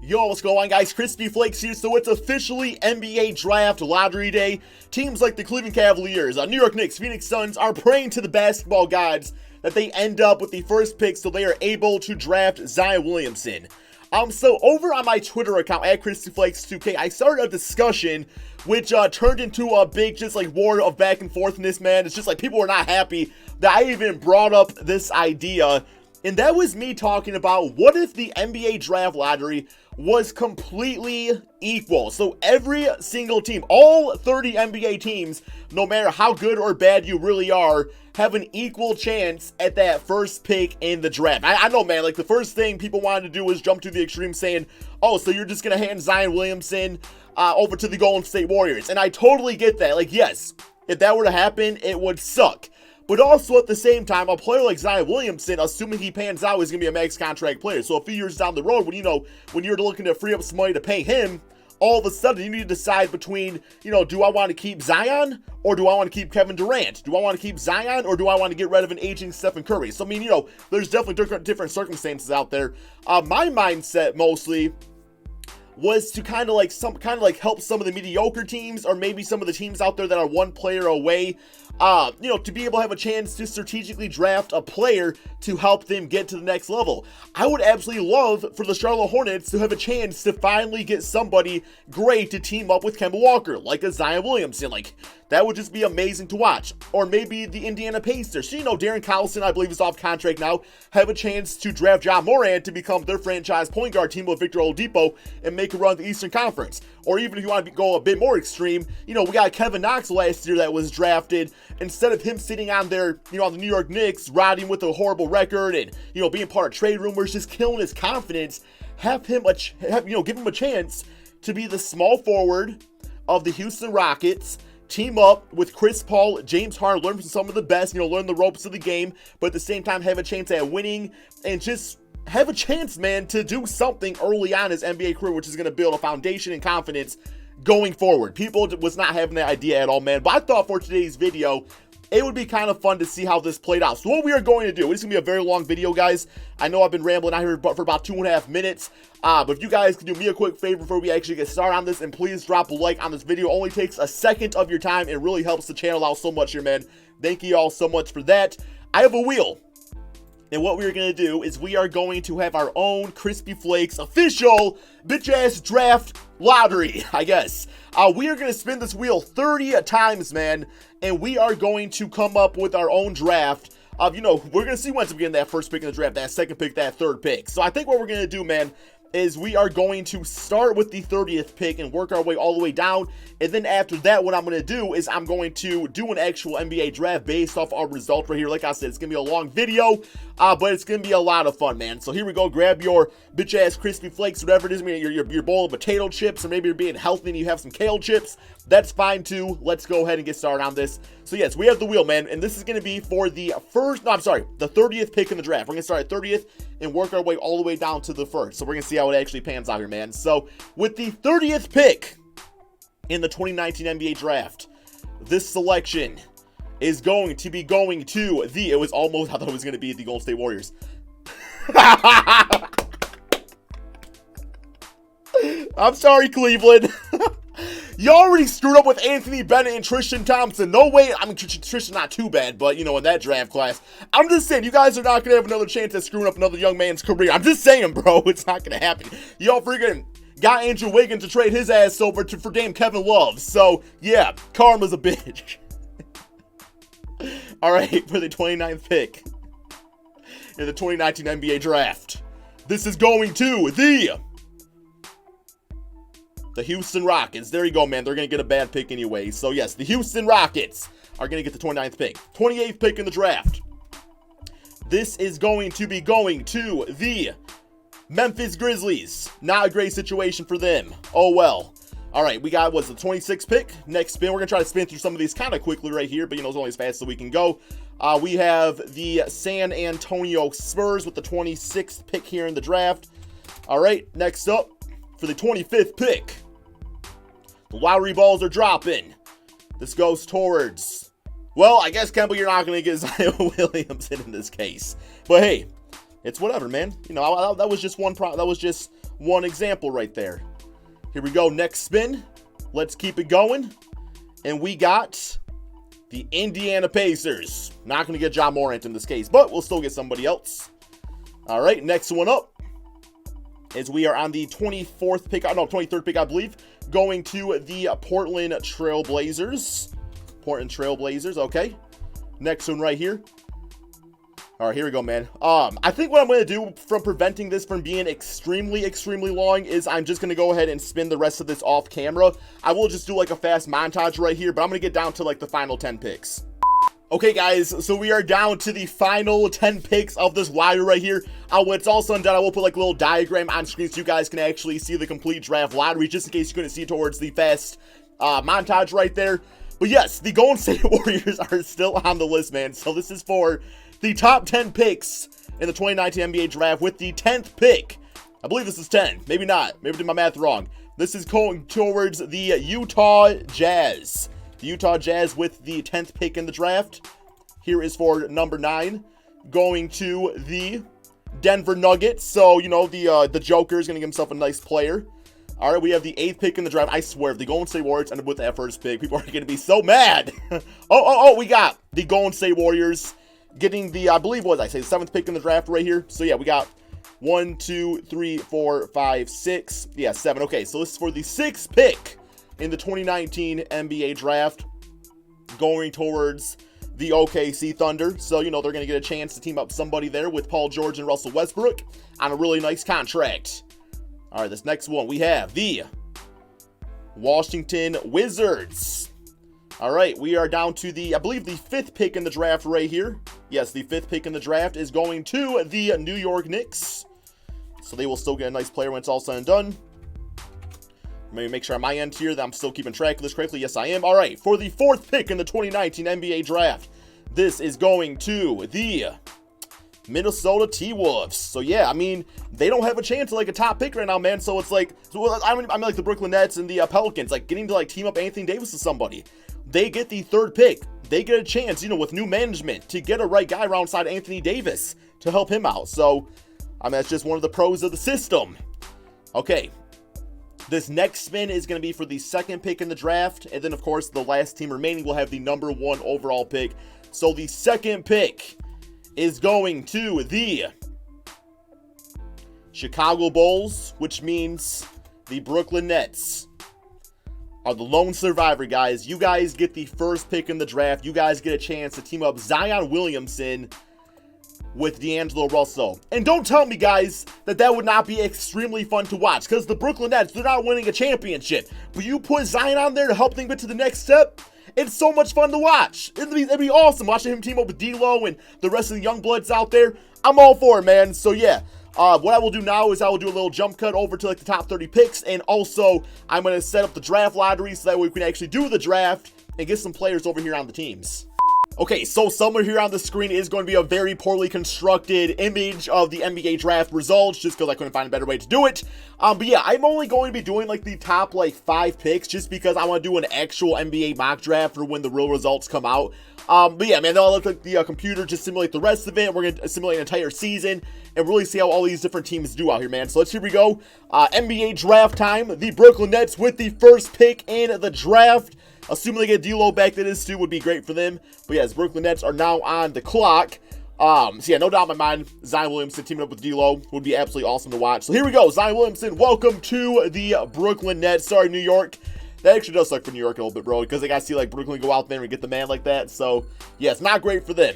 Yo, what's going on, guys? KrispyFlakes here. So it's officially NBA Draft Lottery Day. Teams like the Cleveland Cavaliers, New York Knicks, Phoenix Suns are praying to the basketball gods that they end up with the first pick so they are able to draft Zion Williamson. So over on my Twitter account at KrispyFlakes2K, I started a discussion which turned into a big just like war of back and forthness, man. It's just like people were not happy that I even brought up this idea. And that was me talking about what if the NBA Draft Lottery was completely equal. So every single team, all 30 NBA teams, no matter how good or bad you really are, have an equal chance at that first pick in the draft. I know, man, like the first thing people wanted to do was jump to the extreme saying, oh, so you're just going to hand Zion Williamson over to the Golden State Warriors. And I totally get that. Like, yes, if that were to happen, it would suck. But also at the same time, a player like Zion Williamson, assuming he pans out, is going to be a max contract player. So a few years down the road, when you're looking to free up some money to pay him, all of a sudden you need to decide between, do I want to keep Zion or do I want to keep Kevin Durant? Do I want to keep Zion or do I want to get rid of an aging Stephen Curry? So, there's definitely different circumstances out there. My mindset mostly was to kind of help some of the mediocre teams or maybe some of the teams out there that are one player away, to be able to have a chance to strategically draft a player to help them get to the next level. I would absolutely love for the Charlotte Hornets to have a chance to finally get somebody great to team up with Kemba Walker, like a Zion Williamson. Like, that would just be amazing to watch. Or maybe the Indiana Pacers. So, Darren Collison, I believe, is off contract now, have a chance to draft John Morant to become their franchise point guard team with Victor Oladipo and make a run the Eastern Conference. Or even if you want to go a bit more extreme, we got Kevin Knox last year that was drafted. Instead of him sitting on there, on the New York Knicks, riding with a horrible record and, being part of trade rumors, just killing his confidence, give him a chance to be the small forward of the Houston Rockets, team up with Chris Paul, James Harden, learn from some of the best, learn the ropes of the game, but at the same time have a chance at winning and just have a chance, man, to do something early on in his NBA career, which is going to build a foundation and confidence going forward. People was not having that idea at all, man. But I thought for today's video, it would be kind of fun to see how this played out. So what we are going to do, it's going to be a very long video, guys. I know I've been rambling out here for about 2.5 minutes. But if you guys can do me a quick favor before we actually get started on this, and please drop a like on this video. It only takes a second of your time. It really helps the channel out so much here, man. Thank you all so much for that. I have a wheel. And what we're going to do is we are going to have our own KrispyFlakes official bitch-ass draft lottery, I guess. We are going to spin this wheel 30 times, man, and we are going to come up with our own draft of, we're going to see who ends up getting that first pick in the draft, that second pick, that third pick. So I think what we're going to do, man, is we are going to start with the 30th pick and work our way all the way down. And then after that, what I'm going to do is I'm going to do an actual NBA draft based off our result right here. Like I said, it's going to be a long video, but it's going to be a lot of fun, man. So here we go. Grab your bitch-ass KrispyFlakes, whatever it is, your bowl of potato chips, or maybe you're being healthy and you have some kale chips. That's fine, too. Let's go ahead and get started on this. So, yes, we have the wheel, man, and this is going to be for the the 30th pick in the draft. We're going to start at 30th and work our way all the way down to the first. So we're going to see how it actually pans out here, man. So with the 30th pick in the 2019 NBA Draft, this selection is going to be going to it was almost, I thought it was going to be the Golden State Warriors. I'm sorry, Cleveland. You already screwed up with Anthony Bennett and Tristan Thompson. No way. I mean, Tristan's not too bad, but, in that draft class. I'm just saying, you guys are not going to have another chance at screwing up another young man's career. I'm just saying, bro. It's not going to happen. Y'all freaking got Andrew Wiggins to trade his ass over for damn Kevin Love. So, yeah, karma's a bitch. All right, for the 29th pick in the 2019 NBA Draft, this is going to the Houston Rockets. There you go, man. They're going to get a bad pick anyway. So, yes, the Houston Rockets are going to get the 29th pick. 28th pick in the draft. This is going to be going to the Memphis Grizzlies. Not a great situation for them. Oh, well. All right, we got, the 26th pick? Next spin. We're going to try to spin through some of these kind of quickly right here, but, it's only as fast as we can go. We have the San Antonio Spurs with the 26th pick here in the draft. All right, next up, for the 25th pick, the lottery balls are dropping. This goes towards, well, I guess, Kemba, you're not going to get Zion Williamson in this case. But hey, it's whatever, man. That was just one example right there. Here we go, next spin. Let's keep it going. And we got the Indiana Pacers. Not going to get Ja Morant in this case, but we'll still get somebody else. All right, next one up is we are on the 23rd pick, I believe, going to the Portland Trail Blazers. Okay. Next one right here. All right, here we go, man. I think what I'm going to do from preventing this from being extremely long is I'm just going to go ahead and spin the rest of this off camera. I will just do like a fast montage right here, but I'm going to get down to like the final 10 picks. Okay, guys, so we are down to the final 10 picks of this lottery right here. When it's all said and done, I will put like a little diagram on screen so you guys can actually see the complete draft lottery, just in case you couldn't see towards the fast montage right there. But yes, the Golden State Warriors are still on the list, man. So this is for the top 10 picks in the 2019 NBA draft with the 10th pick. I believe this is 10. Maybe not. Maybe I did my math wrong. This is going towards the Utah Jazz. The Utah Jazz with the 10th pick in the draft. Here is for number 9. Going to the Denver Nuggets. So, you know, the Joker is going to give himself a nice player. All right, we have the 8th pick in the draft. I swear, if the Golden State Warriors end up with that first pick, people are going to be so mad. We got the Golden State Warriors getting the, I believe, what did I say, the 7th pick in the draft right here. So, yeah, we got 1, 2, 3, 4, 5, 6. Yeah, 7. Okay, so this is for the 6th pick in the 2019 NBA draft, going towards the OKC Thunder. So, you know, they're going to get a chance to team up somebody there with Paul George and Russell Westbrook on a really nice contract. All right, this next one, we have the Washington Wizards. All right, we are down to the, I believe, the 5th pick in the draft right here. Yes, the 5th pick in the draft is going to the New York Knicks. So they will still get a nice player when it's all said and done. Maybe make sure on my end here that I'm still keeping track of this correctly. Yes, I am. All right, for the 4th pick in the 2019 NBA draft, this is going to the Minnesota T-Wolves. So, yeah, I mean, they don't have a chance at, like, a top pick right now, man. So, it's like, I mean, like the Brooklyn Nets and the Pelicans, like, getting to, like, team up Anthony Davis with somebody. They get the 3rd pick. They get a chance, you know, with new management to get a right guy alongside Anthony Davis to help him out. So, I mean, that's just one of the pros of the system. Okay. This next spin is going to be for the 2nd pick in the draft. And then, of course, the last team remaining will have the number 1 overall pick. So the 2nd pick is going to the Chicago Bulls, which means the Brooklyn Nets are the lone survivor, guys. You guys get the 1st pick in the draft. You guys get a chance to team up Zion Williamson with D'Angelo Russell. And don't tell me, guys, that would not be extremely fun to watch, because the Brooklyn Nets, they're not winning a championship. But you put Zion on there to help them get to the next step, it's so much fun to watch. It'd be awesome watching him team up with D'Lo and the rest of the young bloods out there. I'm all for it, man. So, yeah. What I will do now is I will do a little jump cut over to like the top 30 picks, and also I'm going to set up the draft lottery so that way we can actually do the draft and get some players over here on the teams. Okay, so somewhere here on the screen is going to be a very poorly constructed image of the NBA draft results, just because I couldn't find a better way to do it. But yeah, I'm only going to be doing like the top like 5 picks, just because I want to do an actual NBA mock draft for when the real results come out. But yeah, man, they'll look like the computer just simulate the rest of it. We're going to simulate an entire season and really see how all these different teams do out here, man. So here we go. NBA draft time. The Brooklyn Nets with the 1st pick in the draft. Assuming they get D'Lo back, that is too would be great for them. But yes, Brooklyn Nets are now on the clock. So yeah, no doubt in my mind, Zion Williamson teaming up with D'Lo would be absolutely awesome to watch. So here we go, Zion Williamson, welcome to the Brooklyn Nets. Sorry, New York. That actually does suck for New York a little bit, bro, because they got to see like Brooklyn go out there and get the man like that. So yeah, it's not great for them.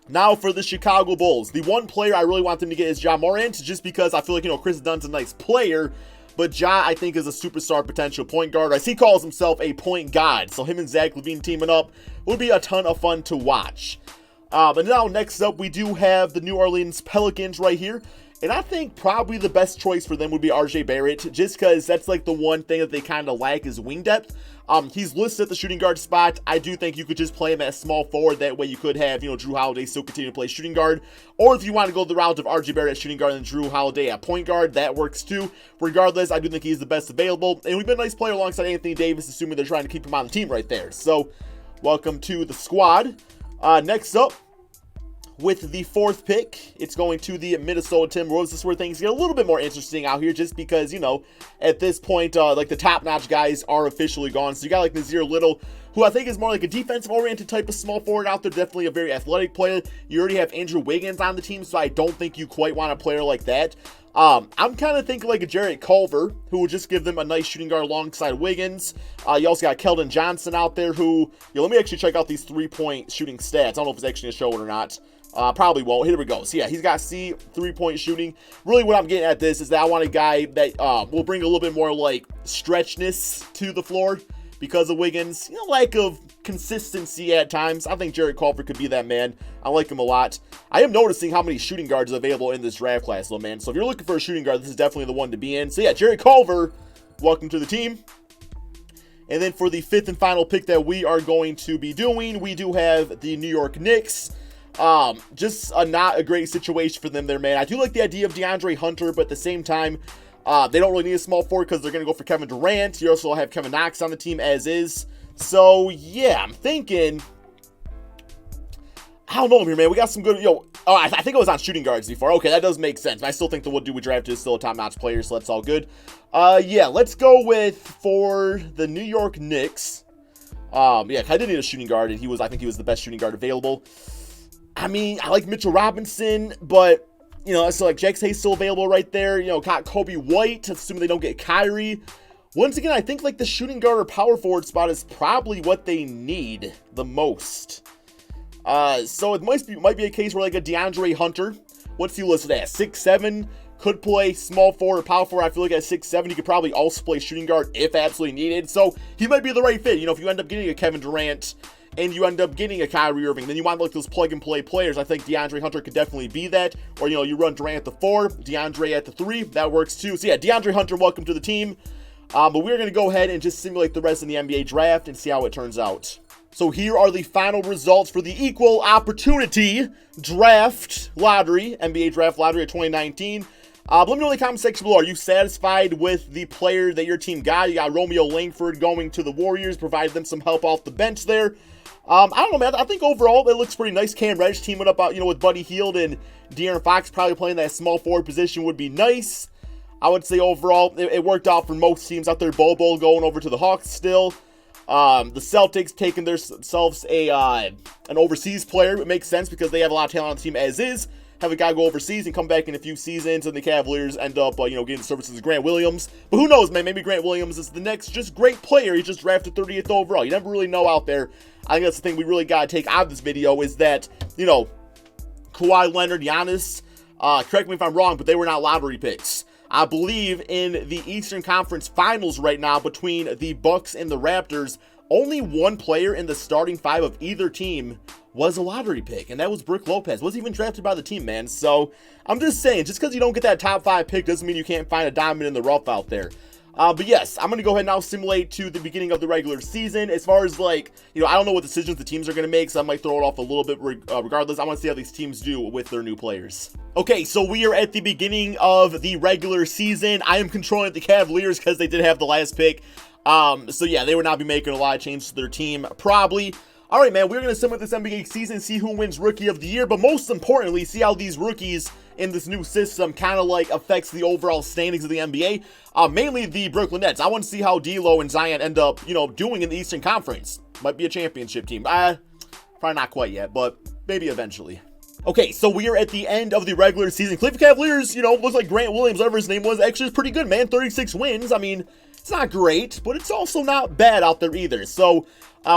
Now for the Chicago Bulls. The one player I really want them to get is Ja Morant, just because I feel like, you know, Chris Dunn's a nice player. But Ja, I think, is a superstar potential point guard, as he calls himself a point god. So him and Zach LaVine teaming up would be a ton of fun to watch. But now, next up, we do have the New Orleans Pelicans right here. And I think probably the best choice for them would be RJ Barrett, just because that's like the one thing that they kind of lack is wing depth. He's listed at the shooting guard spot. I do think you could just play him as small forward. That way you could have, you know, Drew Holiday still continue to play shooting guard. Or if you want to go the route of RJ Barrett at shooting guard and Drew Holiday at point guard, that works too. Regardless, I do think he's the best available. And we've been a nice player alongside Anthony Davis, assuming they're trying to keep him on the team right there. So, welcome to the squad. Next up, with the 4th pick, it's going to the Minnesota Timberwolves. This is where things get a little bit more interesting out here, just because, you know, at this point, like the top-notch guys are officially gone. So you got like Nazir Little, who I think is more like a defensive-oriented type of small forward out there. Definitely a very athletic player. You already have Andrew Wiggins on the team, so I don't think you quite want a player like that. I'm kind of thinking like a Jarrett Culver, who will just give them a nice shooting guard alongside Wiggins. You also got Keldon Johnson out there, who, let me actually check out these 3-point shooting stats. I don't know if it's actually going to show it or not. Probably won't. Here we go. So yeah, he's got C, 3-point shooting. Really what I'm getting at this is that I want a guy that will bring a little bit more like stretchness to the floor because of Wiggins. Lack of consistency at times. I think Jarrett Culver could be that man. I like him a lot. I am noticing how many shooting guards are available in this draft class, though, man. So if you're looking for a shooting guard, this is definitely the one to be in. So yeah, Jarrett Culver, welcome to the team. And then for the 5th and final pick that we are going to be doing, we do have the New York Knicks. Just not a great situation for them there, man. I do like the idea of DeAndre Hunter, but at the same time, they don't really need a small forward because they're going to go for Kevin Durant. You also have Kevin Knox on the team as is. So, yeah, I'm thinking, I don't know here, man. We got some good, I think it was on shooting guards before. Okay, that does make sense. I still think the dude we drafted is still a top-notch player, so that's all good. Yeah, let's go with, for the New York Knicks. Yeah, I did need a shooting guard, and I think he was the best shooting guard available. I mean, I like Mitchell Robinson, but, so like Jax Hayes still available right there. Got Kobe White, assuming they don't get Kyrie. Once again, I think like the shooting guard or power forward spot is probably what they need the most. So it might be a case where like a DeAndre Hunter, what's he listed at? 6'7", could play small forward or power forward. I feel like at 6'7", he could probably also play shooting guard if absolutely needed. So he might be the right fit. If you end up getting a Kevin Durant and you end up getting a Kyrie Irving, then you want like those plug-and-play players. I think DeAndre Hunter could definitely be that. Or, you run Durant at the 4, DeAndre at the 3. That works too. So yeah, DeAndre Hunter, welcome to the team. But we're going to go ahead and just simulate the rest of the NBA draft and see how it turns out. So here are the final results for the Equal Opportunity Draft Lottery, NBA Draft Lottery of 2019. Let me know in the comment section below, are you satisfied with the player that your team got? You got Romeo Langford going to the Warriors, provided them some help off the bench there. I don't know, man. I think overall it looks pretty nice. Cam Reddish teaming up, with Buddy Hield and De'Aaron Fox probably playing that small forward position would be nice. I would say overall it worked out for most teams out there. Bobo going over to the Hawks still. The Celtics taking themselves an overseas player. It makes sense because they have a lot of talent on the team as is. Have a guy go overseas and come back in a few seasons, and the Cavaliers end up, getting the services of Grant Williams. But who knows, man? Maybe Grant Williams is the next just great player. He just drafted 30th overall. You never really know out there. I think that's the thing we really got to take out of this video is that, Kawhi Leonard, Giannis, correct me if I'm wrong, but they were not lottery picks. I believe in the Eastern Conference Finals right now between the Bucks and the Raptors, only one player in the starting 5 of either team was a lottery pick, and that was Brook Lopez. Wasn't even drafted by the team, man. So I'm just saying, just because you don't get that top 5 pick doesn't mean you can't find a diamond in the rough out there. But yes, I'm going to go ahead and now simulate to the beginning of the regular season. As far as I don't know what decisions the teams are going to make, so I might throw it off a little bit regardless. I want to see how these teams do with their new players. Okay, so we are at the beginning of the regular season. I am controlling the Cavaliers because they did have the last pick. So yeah, they would not be making a lot of changes to their team, probably. All right, man, we're going to simulate this NBA season, see who wins Rookie of the Year, but most importantly, see how these rookies in this new system kind of affects the overall standings of the NBA, mainly the Brooklyn Nets. I want to see how D'Lo and Zion end up, doing in the Eastern Conference. Might be a championship team. Probably not quite yet, but maybe eventually. Okay, so we are at the end of the regular season. Cleveland Cavaliers, looks like Grant Williams, whatever his name was, actually is pretty good, man. 36 wins. I mean, it's not great, but it's also not bad out there either. So,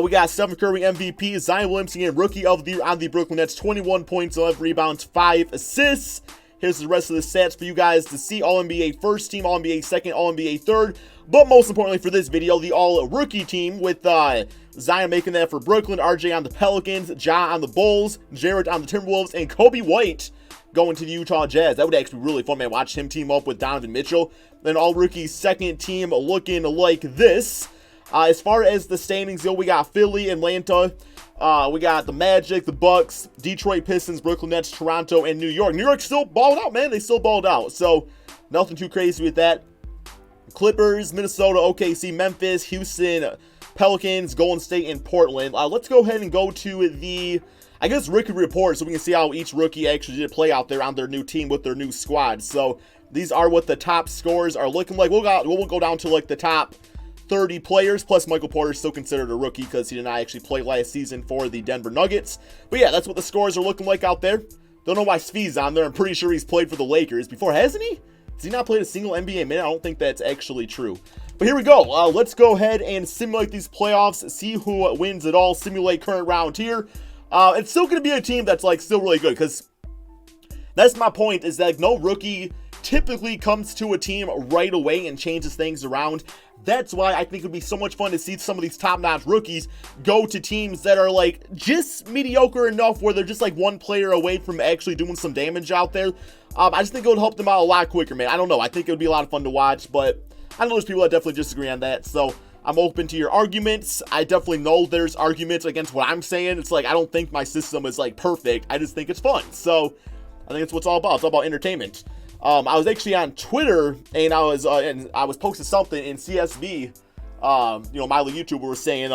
we got Stephen Curry MVP, Zion Williamson again, Rookie of the Year on the Brooklyn Nets, 21 points, 11 rebounds, 5 assists. Here's the rest of the stats for you guys to see. All-NBA first team, All-NBA second, All-NBA third. But most importantly for this video, the All-Rookie team with Zion making that for Brooklyn, RJ on the Pelicans, Ja on the Bulls, Jarrett on the Timberwolves, and Kobe White going to the Utah Jazz. That would actually be really fun, man. Watch him team up with Donovan Mitchell. Then All-Rookie second team looking like this. As far as the standings go, we got Philly, Atlanta, we got the Magic, the Bucks, Detroit Pistons, Brooklyn Nets, Toronto, and New York. New York still balled out, man. They still balled out. So nothing too crazy with that. Clippers, Minnesota, OKC, Memphis, Houston, Pelicans, Golden State, and Portland. Let's go ahead and go to the, I guess rookie report, so we can see how each rookie actually did play out there on their new team with their new squad. So these are what the top scores are looking like. We'll go down to like the top 30 players, plus Michael Porter is still considered a rookie because he did not actually play last season for the Denver Nuggets. But yeah, that's what the scores are looking like out there. Don't know why Svi's on there. I'm pretty sure he's played for the Lakers before, hasn't he? Has he not played a single NBA minute? I don't think that's actually true. But here we go. Let's go ahead and simulate these playoffs, see who wins it all, simulate current round here. It's still going to be a team that's like still really good, because that's my point, is that like, no rookie typically comes to a team right away and changes things around. That's why I think it would be so much fun to see some of these top-notch rookies go to teams that are like just mediocre enough where they're just like one player away from actually doing some damage out there. I just think it would help them out a lot quicker, man. I don't know. I think it would be a lot of fun to watch, but I know there's people that definitely disagree on that. So I'm open to your arguments. I definitely know there's arguments against what I'm saying. It's like, I don't think my system is like perfect. I just think it's fun. So I think it's what it's all about. It's all about entertainment. I was actually on Twitter, and I was posting something in CSV. You know, my little YouTuber was saying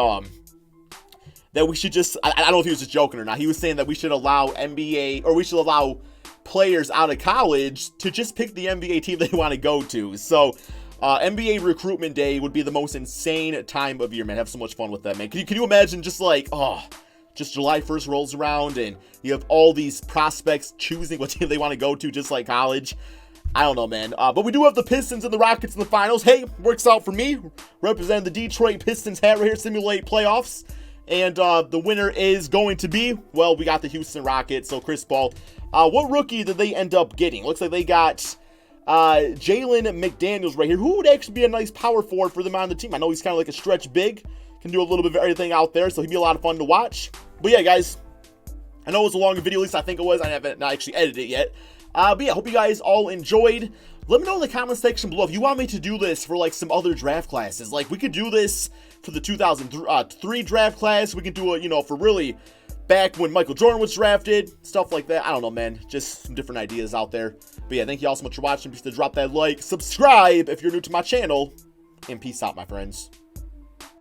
that we should just, I don't know if he was just joking or not. He was saying that we should allow NBA, or we should allow players out of college to just pick the NBA team they want to go to. So NBA recruitment day would be the most insane time of year, man. Have so much fun with that, man. Can you imagine just like, just July 1st rolls around and you have all these prospects choosing what team they want to go to, just like college? I don't know, man. But we do have the Pistons and the Rockets in the finals. Hey, works out for me. Representing the Detroit Pistons hat right here, simulate playoffs. And the winner is going to be, well, we got the Houston Rockets, so Chris Paul. What rookie did they end up getting? Looks like they got Jalen McDaniels right here, who would actually be a nice power forward for them on the team. I know he's kind of like a stretch big, can do a little bit of everything out there, so he'd be a lot of fun to watch. But yeah, guys, I know it was a longer video, at least I think it was. I haven't actually edited it yet. But yeah, hope you guys all enjoyed. Let me know in the comment section below if you want me to do this for like some other draft classes. Like, we could do this for the 2003 draft class. We could do it, you know, for really back when Michael Jordan was drafted, stuff like that. I don't know, man. Just some different ideas out there. But yeah, thank you all so much for watching. Be sure to drop that like, subscribe if you're new to my channel, and peace out, my friends.